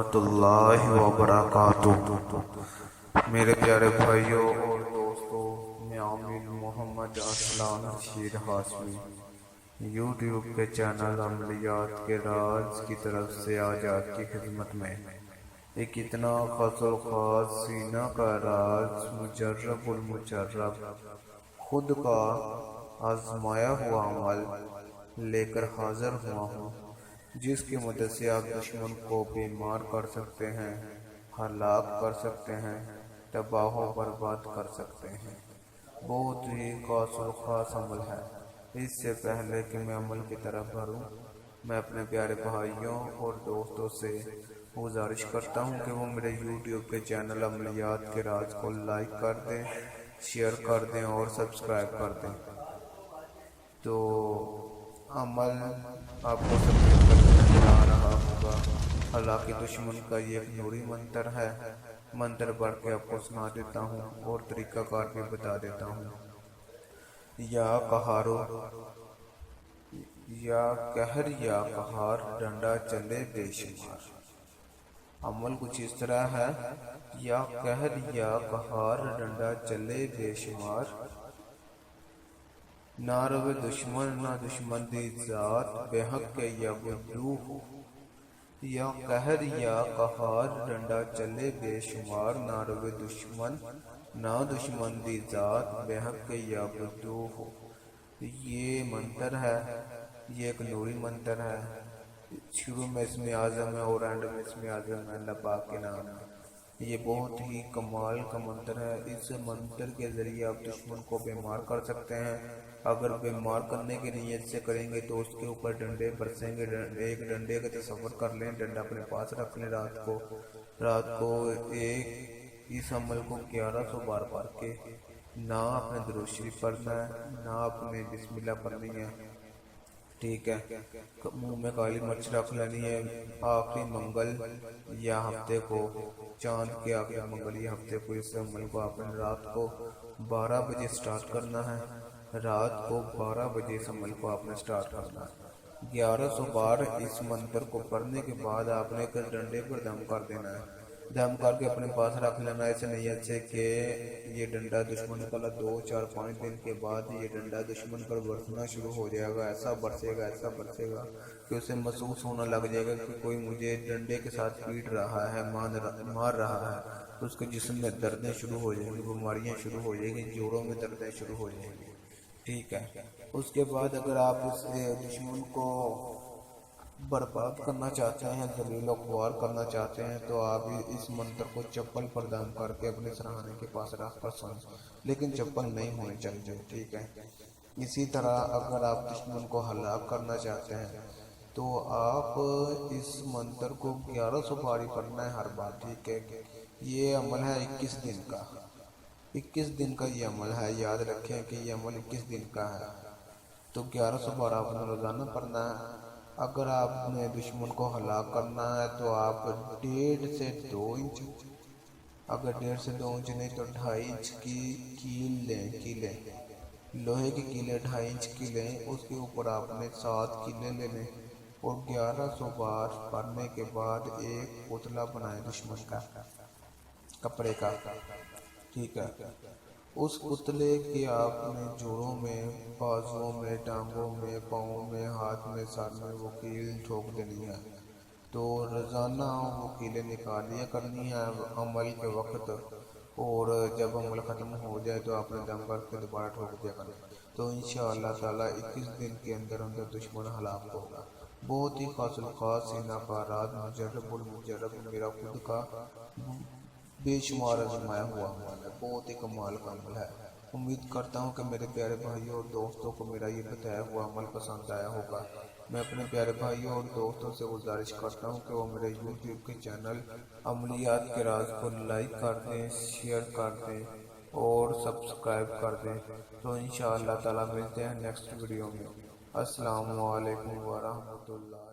वरहमत अल्लाह वबरकातुह। मेरे प्यारे भाइयों और दोस्तों, मैं आमिर मोहम्मद असलान रशीद हाशमी यूट्यूब के चैनल अमलियात के राज की तरफ से आज आपकी खिदमत में एक इतना खासो खास सीना का राज मुजर्रबुल मुजर्रब खुद का आजमाया हुआ अमल लेकर हाजिर हुआ हूँ, जिसकी मदद से आप दुश्मन को बीमार कर सकते हैं, हलाक कर सकते हैं, तबाह व बर्बाद कर सकते हैं। बहुत ही खास अमल है। इससे पहले कि मैं अमल की तरफ बढ़ूं, मैं अपने प्यारे भाइयों और दोस्तों से गुजारिश करता हूं कि वो मेरे YouTube के चैनल अमलियात के राज को लाइक कर दें, शेयर कर दें और सब्सक्राइब कर दें। तो अमल आपको सबसे नजर आ रहा होगा। हालांकि दुश्मन का ये एक नूरी मंत्र है। मंत्र पढ़ के आपको सुना देता हूँ और तरीकाकार भी बता देता हूँ। या कहारो या कहर या कहार डंडा चले बेशुमार। अमल कुछ इस तरह है। या कहर या कहार डंडा चले बेशुमार, ना रवे दुश्मन ना दुश्मन दी जात बेहक के या बुद्धू। या कहर या कहार डंडा चले बेशुमार, ना रवे दुश्मन ना दुश्मन दी जात बेहक के या बुद्धू। ये मंत्र है, ये एक नूरी मंत्र है। शुरू में इसमें आज़म है और एंड में इसमें आज़म है अल्लाह पाक के नाम है। ये बहुत ही कमाल का मंत्र है। इस मंत्र के जरिए आप दुश्मन को बीमार कर सकते हैं। अगर बीमार करने की नीयत से करेंगे तो उसके ऊपर डंडे बरसेंगे। एक डंडे का तसव्वुर कर लें, डंडा अपने पास रख लें। रात को एक इस अमल को 1100 बार पढ़ के ना अपने दुरूद शरीफ पढ़ना है, ना अपने बिस्मिल्लाह पढ़नी है, ठीक है। मुंह में काली मिर्च रख लेनी है। आखिरी मंगल या हफ्ते को, चांद के आखिरी मंगल या हफ्ते को इस अमल को आपने रात को 12 बजे स्टार्ट करना है। रात को 12 बजे इस अमल को आपने स्टार्ट करना है। 1100 बार इस मंत्र को पढ़ने के बाद आपने एक डंडे पर दम कर देना है। दम करके अपने पास रख लेना है इस नीयत से कि ये डंडा दुश्मन का 2, 4, 5 दिन के बाद ये डंडा दुश्मन पर बरसना शुरू हो जाएगा। ऐसा बरसेगा कि उसे महसूस होना लग जाएगा कि कोई मुझे डंडे के साथ पीट रहा है, मार रहा है। तो उसके जिस्म में दर्दें शुरू हो जाएंगी, बीमारियां शुरू हो जाएंगी, जोड़ों में दर्दें शुरू हो जाएंगी, ठीक है। उसके बाद अगर आप इस दुश्मन को बर्बाद करना चाहते हैं, जलील व ख्वार करना चाहते हैं, तो आप इस मंत्र को चप्पल पर दम करके अपने सराहने के पास रख कर सुन, लेकिन चप्पल नहीं होनी चाहिए, ठीक है। इसी तरह अगर आप दुश्मन को हलाक करना चाहते हैं तो आप इस मंत्र को 1100 बार पढ़ना है हर बार, ठीक है। ये अमल है 21 दिन का। 21 दिन का ये अमल है। याद रखें कि ये अमल 21 दिन का है। तो 1100 बार आपने रोजाना पढ़ना है। अगर आपने दुश्मन को हलाक करना है तो आप 1.5 से 2 इंच, अगर 1.5 से 2 इंच नहीं तो 2.5 इंच की कीले लोहे की कीले 2.5 इंच की लें। उसके ऊपर आपने 7 कीले लेने और 1100 बार पढ़ने के बाद एक पुतला बनाए दुश्मन का, कपड़े का, ठीक है। उस पुतले के आपने जोड़ों में, बाजुओं में, टांगों में, पाँव में, हाथ में, सर में वो कील ठोक देनी है। तो रोज़ाना वो कीलें निकाल लिया करनी है अमल के वक्त, और जब अमल ख़त्म हो जाए तो आपने दम करके दोबारा ठोक दिया करना। तो इंशाअल्लाह ताला 21 दिन के अंदर दुश्मन हलाक होगा। बहुत ही खास सीना का राज मुजर्रबुल मुजर्रब मेरा खुद का बेशुमार आजमाया हुआ अमल है। बहुत ही कमाल का अमल है। उम्मीद करता हूँ कि मेरे प्यारे भाइयों और दोस्तों को मेरा ये बताया हुआ अमल पसंद आया होगा। मैं अपने प्यारे भाइयों और दोस्तों से गुजारिश करता हूँ कि वो मेरे YouTube के चैनल अमलियात के राज को लाइक कर दें, शेयर कर दें और सब्सक्राइब कर दें। तो इंशाअल्लाह ताला मिलते हैं नेक्स्ट वीडियो में। अस्सलामु अलैकुम व रहमतुल्लाह।